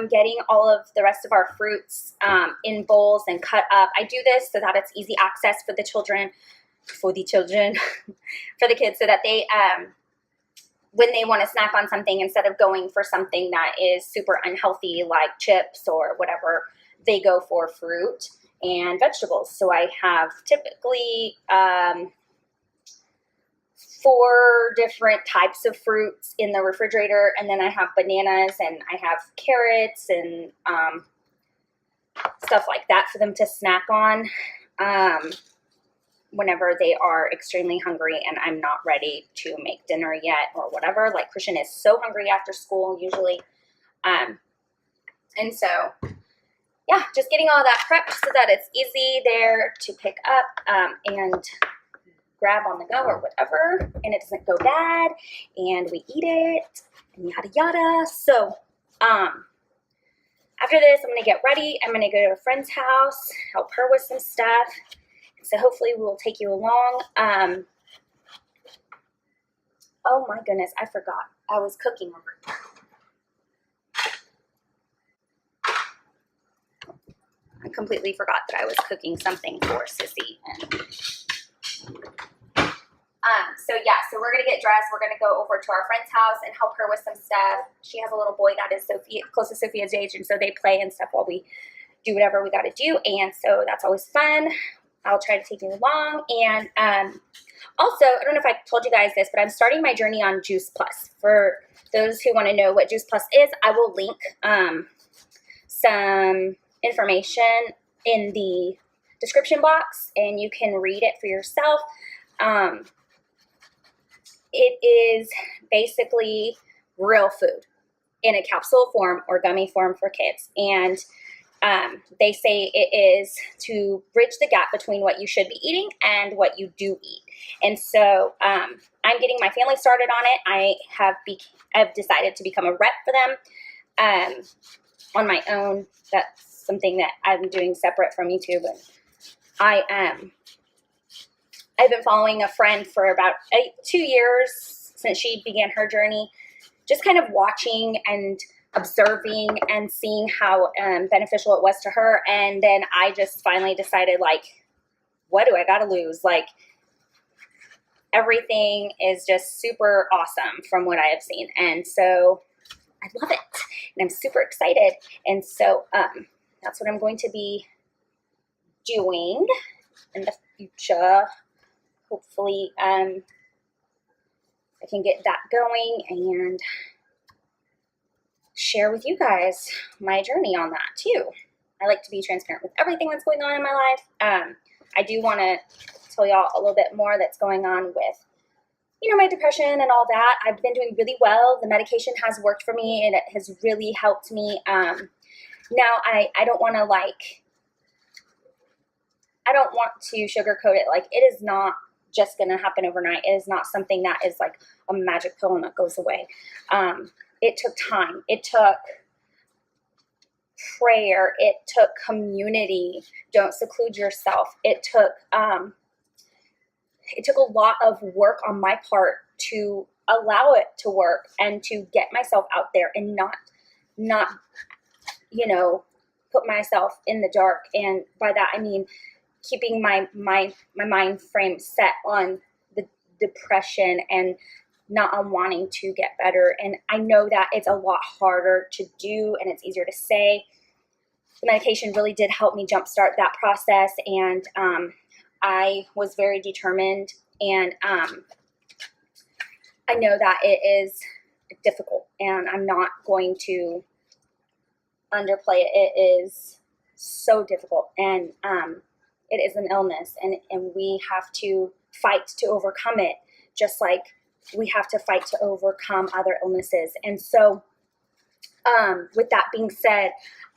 getting all of the rest of our fruits in bowls and cut up. I do this so that it's easy access for the children, for the kids, so that they, when they want to snack on something, instead of going for something that is super unhealthy like chips or whatever, they go for fruit and vegetables. So I have typically 4 different types of fruits in the refrigerator, and then I have bananas and I have carrots and stuff like that for them to snack on whenever they are extremely hungry and I'm not ready to make dinner yet or whatever. Like Christian is so hungry after school usually. And so, yeah, just getting all that prepped so that it's easy there to pick up and grab on the go or whatever, and it doesn't go bad, and we eat it, and yada yada. So, after this, I'm going to get ready. I'm going to go to a friend's house, help her with some stuff. So hopefully we will take you along. Oh my goodness, I forgot. I was cooking over here. I completely forgot that I was cooking something for Sissy. So yeah, so we're going to get dressed. We're going to go over to our friend's house and help her with some stuff. She has a little boy that is close to Sophia's age, and so they play and stuff while we do whatever we got to do, and so that's always fun. I'll try to take you along. And also, I don't know if I told you guys this, but I'm starting my journey on Juice Plus. For those who want to know what Juice Plus is, I will link some information in the description box, and you can read it for yourself. It is basically real food in a capsule form or gummy form for kids. And they say it is to bridge the gap between what you should be eating and what you do eat. And so I'm getting my family started on it. I have decided to become a rep for them on my own. That's something that I'm doing separate from YouTube. And I've been following a friend for about 2 years since she began her journey, just kind of watching and observing and seeing how beneficial it was to her. And then I just finally decided, like, what do I got to lose? Like, everything is just super awesome from what I have seen. And so I love it. And I'm super excited. And so that's what I'm going to be doing in the future. Hopefully I can get that going and share with you guys my journey on that too. I like to be transparent with everything that's going on in my life. I do want to tell y'all a little bit more that's going on with, my depression and all that. I've been doing really well. The medication has worked for me and it has really helped me. Now I don't want to sugarcoat it. Like, it is not just going to happen overnight. It is not something that is like a magic pill and it goes away. It took time. It took prayer. It took community. Don't seclude yourself. It took a lot of work on my part to allow it to work and to get myself out there and not put myself in the dark. And by that I mean keeping my mind frame set on the depression and not on wanting to get better. And I know that it's a lot harder to do and it's easier to say. The medication really did help me jumpstart that process, and I was very determined, and I know that it is difficult, and I'm not going to underplay it. It is so difficult, and it is an illness, and we have to fight to overcome it, just like we have to fight to overcome other illnesses. And so with that being said,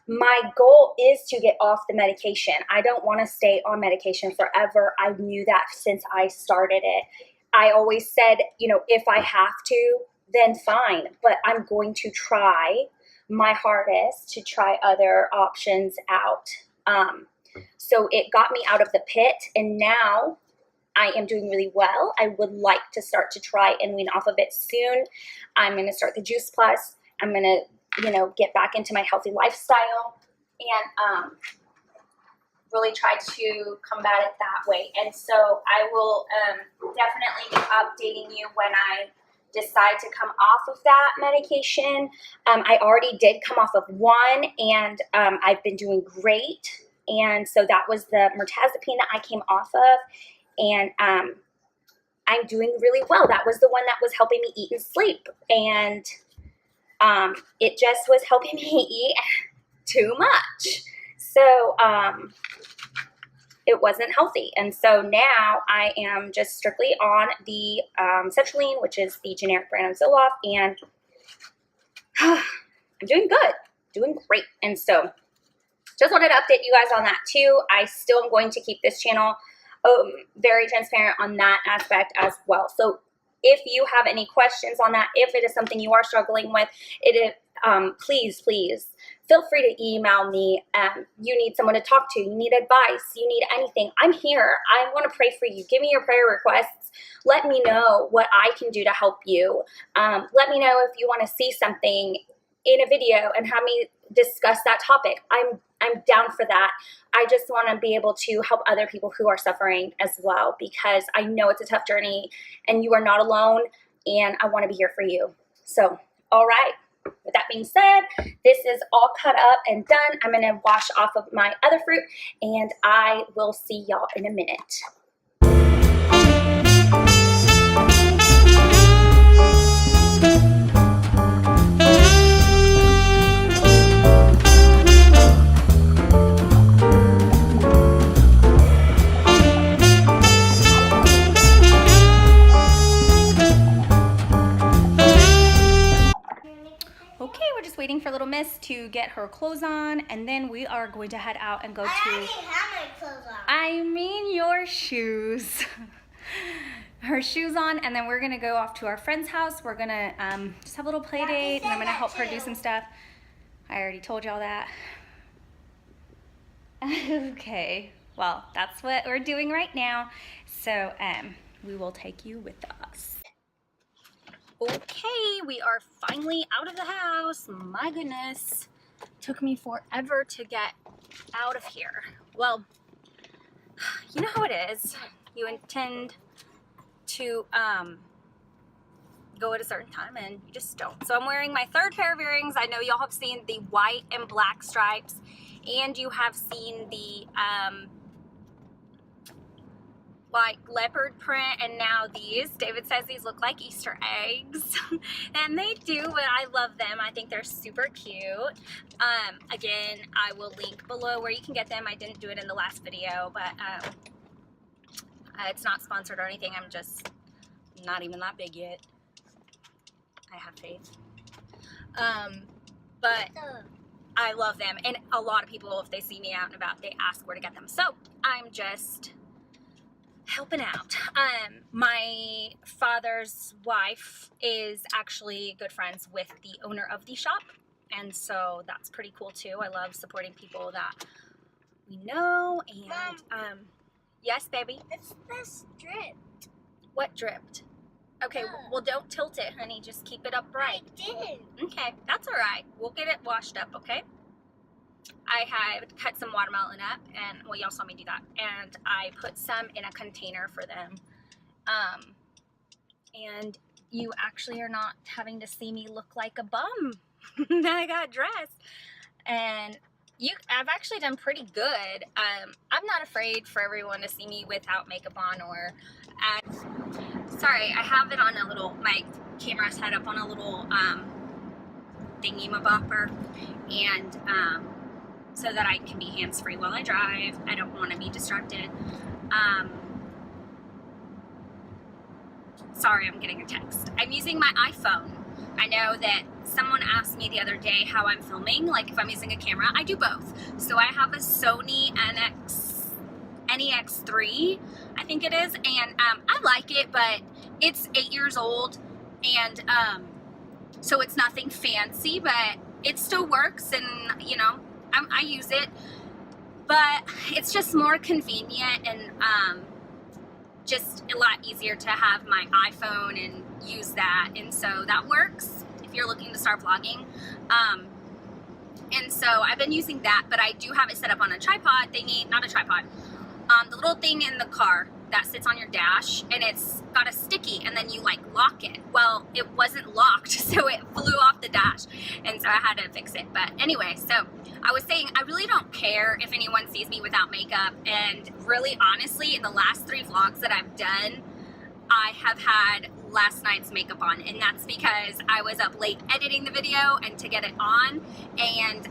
my goal is to get off the medication. I don't want to stay on medication forever. I knew that since I started it. I always said, if I have to, then fine, but I'm going to try my hardest to try other options out. So it got me out of the pit, and now I am doing really well. I would like to start to try and wean off of it soon. I'm going to start the Juice Plus. I'm going to you know, get back into my healthy lifestyle and really try to combat it that way. And so I will definitely be updating you when I decide to come off of that medication. I already did come off of one, and I've been doing great. And so that was the mirtazapine that I came off of, and I'm doing really well. That was the one that was helping me eat and sleep, and it just was helping me eat too much. So it wasn't healthy. And so now I am just strictly on the sertraline, which is the generic brand of Zoloft, and I'm doing good, doing great. And so just wanted to update you guys on that too. I still am going to keep this channel very transparent on that aspect as well. So if you have any questions on that, if it is something you are struggling with, please feel free to email me. You need someone to talk to, you need advice, you need anything, I'm here. I want to pray for you. Give me your prayer requests. Let me know what I can do to help you. Let me know if you want to see something in a video and have me discuss that topic. I'm down for that. I just want to be able to help other people who are suffering as well, because I know it's a tough journey and you are not alone, and I want to be here for you. So, all right. With that being said, this is all cut up and done. I'm going to wash off of my other fruit, and I will see y'all in a minute. Okay, we're just waiting for little Miss to get her clothes on, and then we are going to head out and go to... I already have my clothes on. I mean your shoes. Her shoes on, and then we're gonna go off to our friend's house. We're gonna just have a little play date, and I'm gonna help her do some stuff. I already told y'all that. Okay, well, that's what we're doing right now. So we will take you with us. Okay, we are finally out of the house. My goodness, took me forever to get out of here. Well, you know how it is. You intend to go at a certain time and you just don't. So I'm wearing my third pair of earrings. I know y'all have seen the white and black stripes, and you have seen the like leopard print, and now these. David says these look like Easter eggs and they do, but I love them. I think they're super cute. Again, I will link below where you can get them. I didn't do it in the last video, but it's not sponsored or anything. I'm just not even that big yet. I have faith. But I love them, and a lot of people, if they see me out and about, they ask where to get them. So I'm just helping out. My father's wife is actually good friends with the owner of the shop, and so that's pretty cool too. I love supporting people that we know. And Mom, yes, baby. it's this dripped. What dripped? Okay, well, don't tilt it, honey. Just keep it upright. I didn't. Okay, that's all right. We'll get it washed up, okay? I had cut some watermelon up, and, well, y'all saw me do that, and I put some in a container for them. And you actually are not having to see me look like a bum. I got dressed, and I've actually done pretty good. I'm not afraid for everyone to see me without makeup on or sorry, I have it on a little, my camera's set up on a little thingy-mabopper, and so that I can be hands-free while I drive. I don't want to be distracted. Sorry, I'm getting a text. I'm using my iPhone. I know that someone asked me the other day how I'm filming, like if I'm using a camera. I do both. So I have a Sony NEX3, I think it is, and I like it, but it's 8 years old, and so it's nothing fancy, but it still works, and you know, I use it, but it's just more convenient and just a lot easier to have my iPhone and use that, and so that works if you're looking to start vlogging. And so I've been using that, but I do have it set up on a tripod thingy, not a tripod, the little thing in the car that sits on your dash, and it's got a sticky, and then you like lock it. Well, it wasn't locked, so it flew off the dash, and so I had to fix it. But anyway, so I was saying I really don't care if anyone sees me without makeup, and really honestly, in the last 3 vlogs that I've done, I have had last night's makeup on, and that's because I was up late editing the video and to get it on, and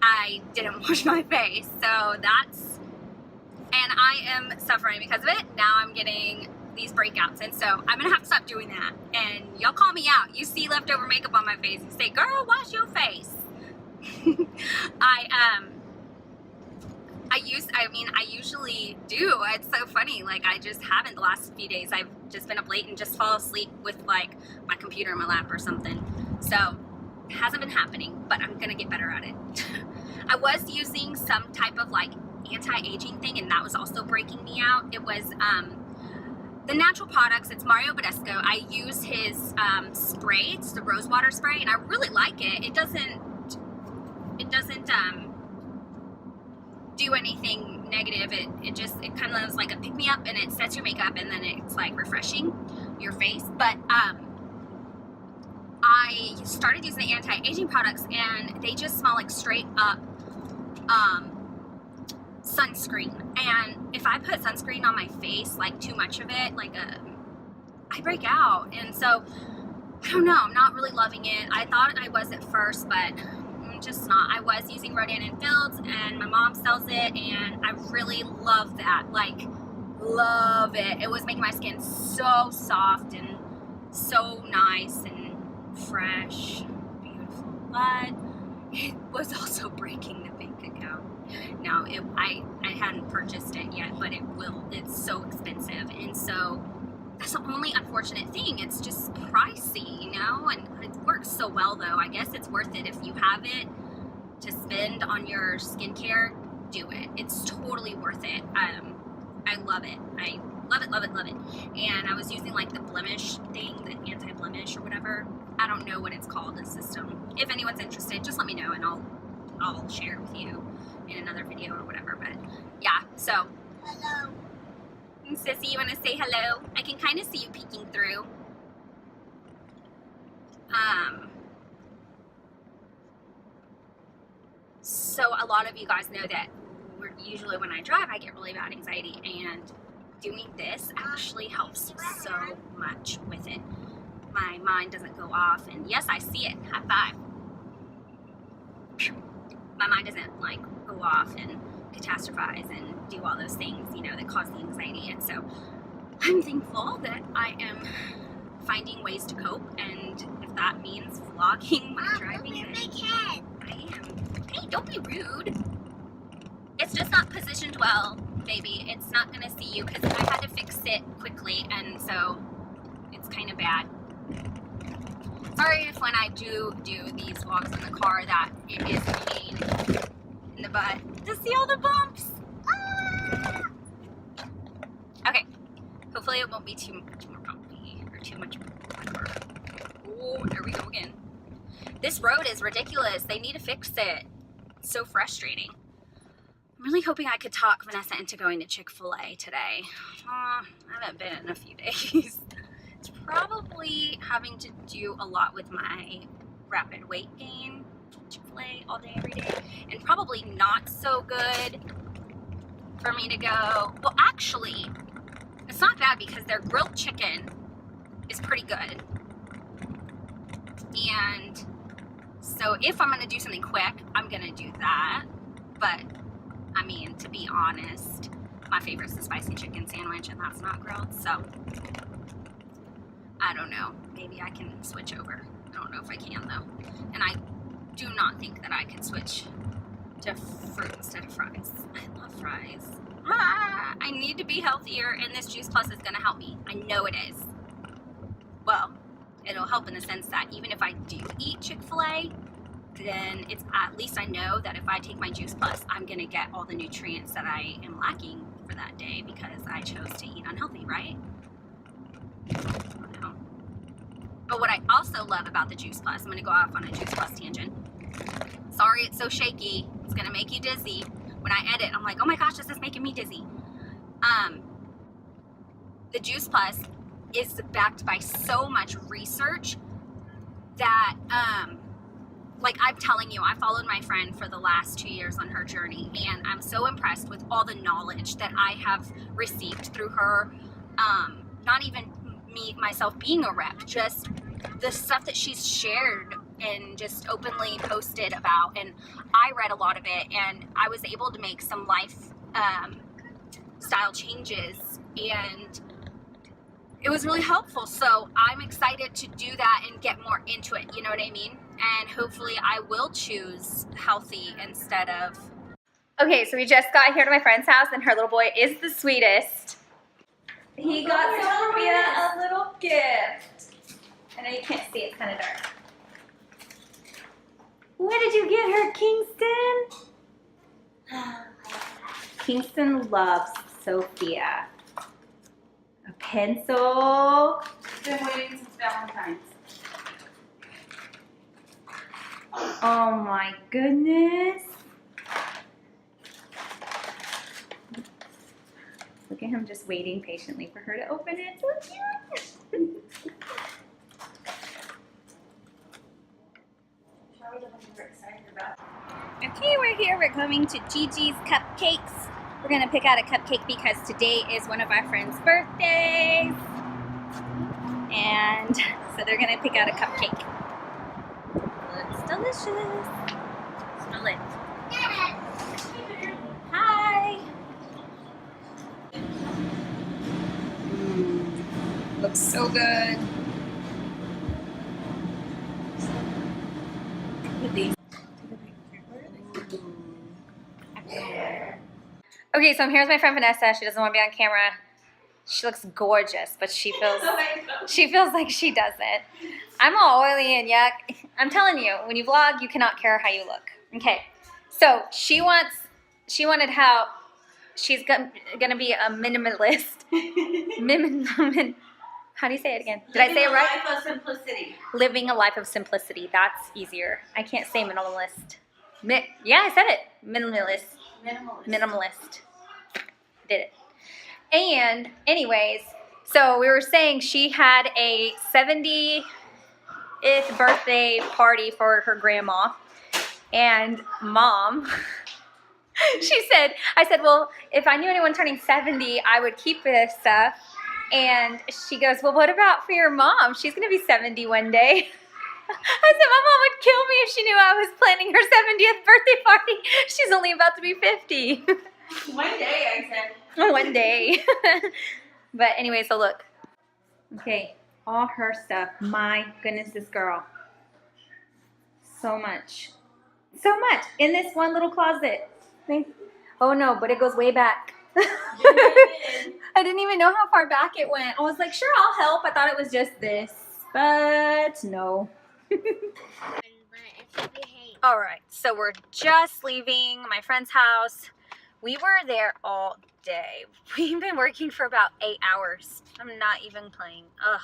I didn't wash my face, so that's, and I am suffering because of it. Now I'm getting these breakouts, and so I'm gonna have to stop doing that. And y'all call me out. You see leftover makeup on my face, you say, girl, wash your face. I usually do. It's so funny. Like, I just haven't the last few days. I've just been up late and just fall asleep with like my computer in my lap or something. So it hasn't been happening, but I'm gonna get better at it. I was using some type of like anti-aging thing, and that was also breaking me out. It was the natural products. It's Mario Badescu. I use his spray. It's the rose water spray, and I really like it. It doesn't do anything negative. It kind of is like a pick me up, and it sets your makeup, and then it's like refreshing your face. But I started using the anti-aging products, and they just smell like straight up sunscreen. And if I put sunscreen on my face, like too much of it, like I break out. And so I don't know, I'm not really loving it. I thought I was at first, but I'm just not. I was using Rodan and Fields, and my mom sells it, and I really love that. Like, love it. It was making my skin so soft and so nice and fresh, beautiful. But it was also breaking the bank account. Now, I hadn't purchased it yet, but it will. It's so expensive, and so that's the only unfortunate thing. It's just pricey, you know, and it works so well, though. I guess it's worth it if you have it to spend on your skincare. Do it. It's totally worth it. I love it. I love it, love it, love it. And I was using like the blemish thing, the anti-blemish or whatever. I don't know what it's called, the system. If anyone's interested, just let me know, and I'll share it with you in another video or whatever. But yeah, so Hello. Sissy, you want to say hello? I can kind of see you peeking through. So a lot of you guys know that usually when I drive, I get really bad anxiety, and doing this actually helps so much with it. My mind doesn't go off, and yes, I see it. High five. My mind doesn't like go off and catastrophize and do all those things, you know, that cause the anxiety. And so I'm thankful that I am finding ways to cope, and if that means vlogging my driving, then I am. Hey, don't be rude. It's just not positioned well, baby. It's not gonna see you because I had to fix it quickly, and so it's kind of bad. Sorry if when I do these vlogs in the car that it is a pain in the butt to see all the bumps. Ah! Okay, hopefully it won't be too much more bumpy or too much more. Oh, there we go again. This road is ridiculous. They need to fix it. It's so frustrating. I'm really hoping I could talk Vanessa into going to Chick-fil-A today. I haven't been in a few days. It's probably having to do a lot with my rapid weight gain. Chick-fil-A all day, every day. And probably not so good for me to go. Well, actually, it's not bad because their grilled chicken is pretty good. And so if I'm going to do something quick, I'm going to do that. But, I mean, to be honest, my favorite is the spicy chicken sandwich, and that's not grilled, so I don't know. Maybe I can switch over. I don't know if I can, though. And I do not think that I can switch to fruit instead of fries. I love fries. I need to be healthier, and this Juice Plus is going to help me. I know it is. Well, it'll help in the sense that even if I do eat Chick-fil-A, then it's at least I know that if I take my Juice Plus, I'm going to get all the nutrients that I am lacking for that day because I chose to eat unhealthy, right? But what I also love about the Juice Plus, I'm going to go off on a Juice Plus tangent. Sorry it's so shaky. It's going to make you dizzy. When I edit, I'm like, oh my gosh, this is making me dizzy. The Juice Plus is backed by so much research that, like I'm telling you, I followed my friend for the last 2 years on her journey, and I'm so impressed with all the knowledge that I have received through her. Not even me, myself being a rep, just the stuff that she's shared and just openly posted about. And I read a lot of it, and I was able to make some life style changes, and it was really helpful. So I'm excited to do that and get more into it, you know what I mean? And hopefully I will choose healthy instead of... Okay, so we just got here to my friend's house, and her little boy is the sweetest. He got Sophia a little gift. I know you can't see, it's kind of dark. What did you get her, Kingston? Kingston loves Sophia. A pencil. Been waiting since Valentine's. Oh my goodness. Look at him just waiting patiently for her to open it. So cute. Okay, we're here. We're going to Gigi's Cupcakes. We're going to pick out a cupcake because today is one of our friends' birthdays. And so they're going to pick out a cupcake. Looks delicious. Smell it. Hi. Looks so good. Look at these. Okay, so I'm here with my friend Vanessa. She doesn't want to be on camera. She looks gorgeous, but she feels like she doesn't. I'm all oily and yuck. I'm telling you, when you vlog, you cannot care how you look. Okay, so she wanted how she's gonna be a minimalist. How do you say it again? Did I say it right? Living a life of simplicity. Living a life of simplicity. That's easier. I can't say minimalist. Yeah, I said it. Minimalist. Minimalist. Did it. And anyways, so we were saying she had a 70th birthday party for her grandma, and Mom, I said, well, if I knew anyone turning 70, I would keep this stuff. And she goes, well, what about for your mom? She's going to be 70 one day. I said, my mom would kill me if she knew I was planning her 70th birthday party. She's only about to be 50. One day, I said. One day. But anyway, so look. Okay, all her stuff. My goodness, this girl. So much. So much in this one little closet. Oh no, but it goes way back. I didn't even know how far back it went. I was like, sure, I'll help. I thought it was just this, but no. All right, so we're just leaving my friend's house. We were there all day. We've been working for about 8 hours. I'm not even playing. Ugh.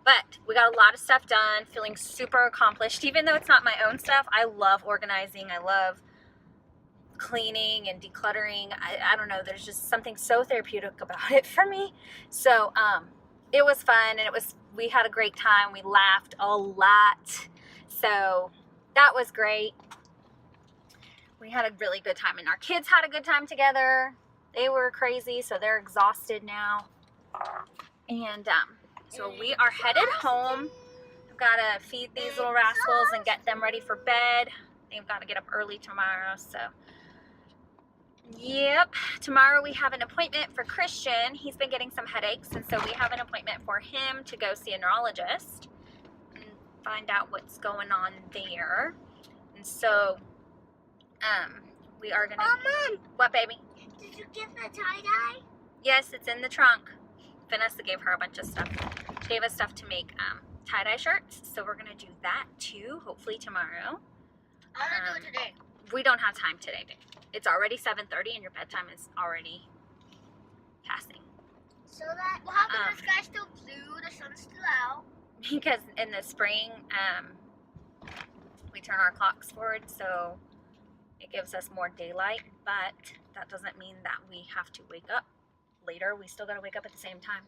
But we got a lot of stuff done, feeling super accomplished. Even though it's not my own stuff, I love organizing. I love cleaning and decluttering. I don't know, there's just something so therapeutic about it for me. So it was fun, and we had a great time. We laughed a lot, so that was great. We had a really good time, and our kids had a good time together. They were crazy, so they're exhausted now. And so we are headed home. I've got to feed these little rascals and get them ready for bed. They've got to get up early tomorrow, so yep. Tomorrow we have an appointment for Christian. He's been getting some headaches, and so we have an appointment for him to go see a neurologist and find out what's going on there. And so we are gonna... Mom! What, baby? Did you get the tie-dye? Yes, it's in the trunk. Vanessa gave her a bunch of stuff. She gave us stuff to make tie-dye shirts, so we're gonna do that too, hopefully tomorrow. I want to do it today. We don't have time today, babe. It's already 7:30 and your bedtime is already passing. So that, what happens if the sky's still blue, the sun's still out? because in the spring, we turn our clocks forward, so it gives us more daylight, but that doesn't mean that we have to wake up later. We still gotta wake up at the same time.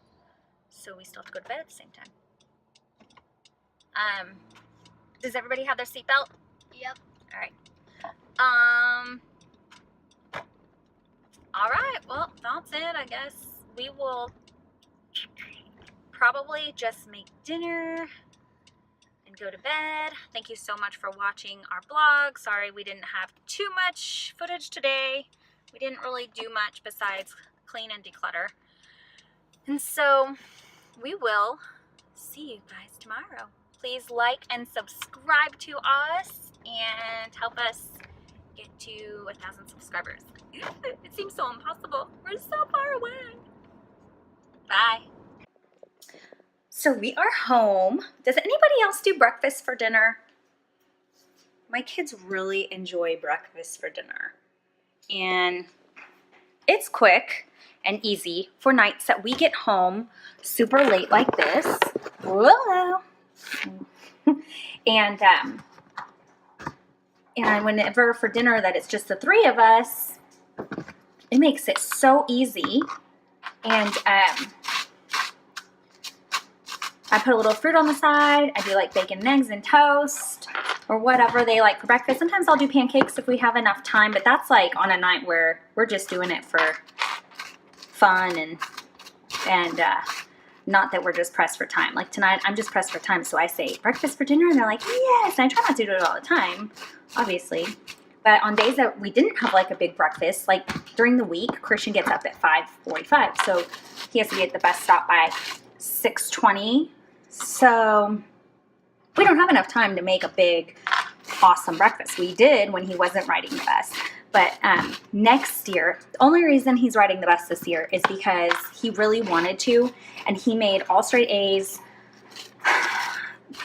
So we still have to go to bed at the same time. Does everybody have their seatbelt? Yep. All right. All right, well, that's it, I guess. We will probably just make dinner and go to bed. Thank you so much for watching our vlog. Sorry we didn't have too much footage today. We didn't really do much besides clean and declutter. And so we will see you guys tomorrow. Please like and subscribe to us and help us get to 1,000 subscribers. It seems so impossible. We're so far away. Bye. So we are home. Does anybody else do breakfast for dinner? My kids really enjoy breakfast for dinner. And it's quick and easy for nights that we get home super late like this. Whoa. And whenever for dinner that it's just the three of us, it makes it so easy. And I put a little fruit on the side. I do like bacon and eggs and toast or whatever they like for breakfast. Sometimes I'll do pancakes if we have enough time, but that's like on a night where we're just doing it for fun and not that we're just pressed for time. Like tonight, I'm just pressed for time, so I say breakfast for dinner, and they're like, yes. And I try not to do it all the time, obviously. But on days that we didn't have like a big breakfast, like during the week, Christian gets up at 5:45, so he has to be at the bus stop by 6:20. So we don't have enough time to make a big, awesome breakfast. We did when he wasn't riding the bus. But next year, the only reason he's riding the bus this year is because he really wanted to, and he made all straight A's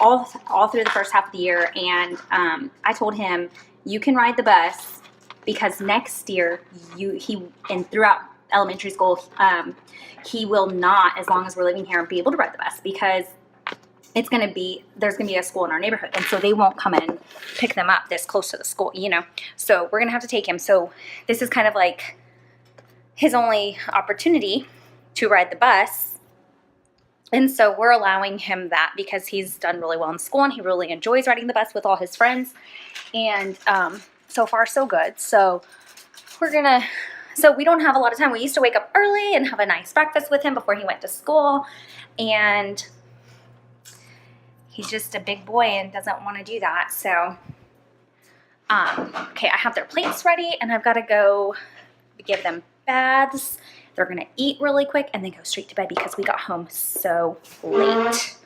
all through the first half of the year. And I told him, you can ride the bus because next year and throughout elementary school, he will not, as long as we're living here, be able to ride the bus because there's going to be a school in our neighborhood, and so they won't come and pick them up this close to the school, you know. So we're going to have to take him. So this is kind of like his only opportunity to ride the bus. And so we're allowing him that because he's done really well in school and he really enjoys riding the bus with all his friends. And so far so good. So we don't have a lot of time. We used to wake up early and have a nice breakfast with him before he went to school. And he's just a big boy and doesn't want to do that. So, okay, I have their plates ready and I've got to go give them baths. They're going to eat really quick and then go straight to bed because we got home so late.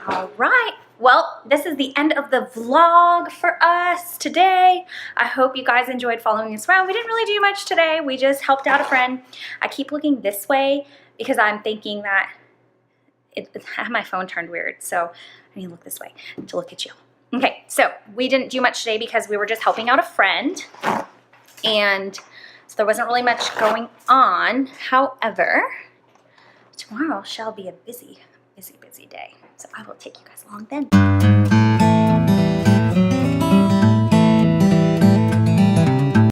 All right. Well, this is the end of the vlog for us today. I hope you guys enjoyed following us around. We didn't really do much today. We just helped out a friend. I keep looking this way because I'm thinking that I have my phone turned weird, so I need to look this way to look at you. Okay, so we didn't do much today because we were just helping out a friend, and so there wasn't really much going on. However, tomorrow shall be a busy, busy, busy day, so I will take you guys along then.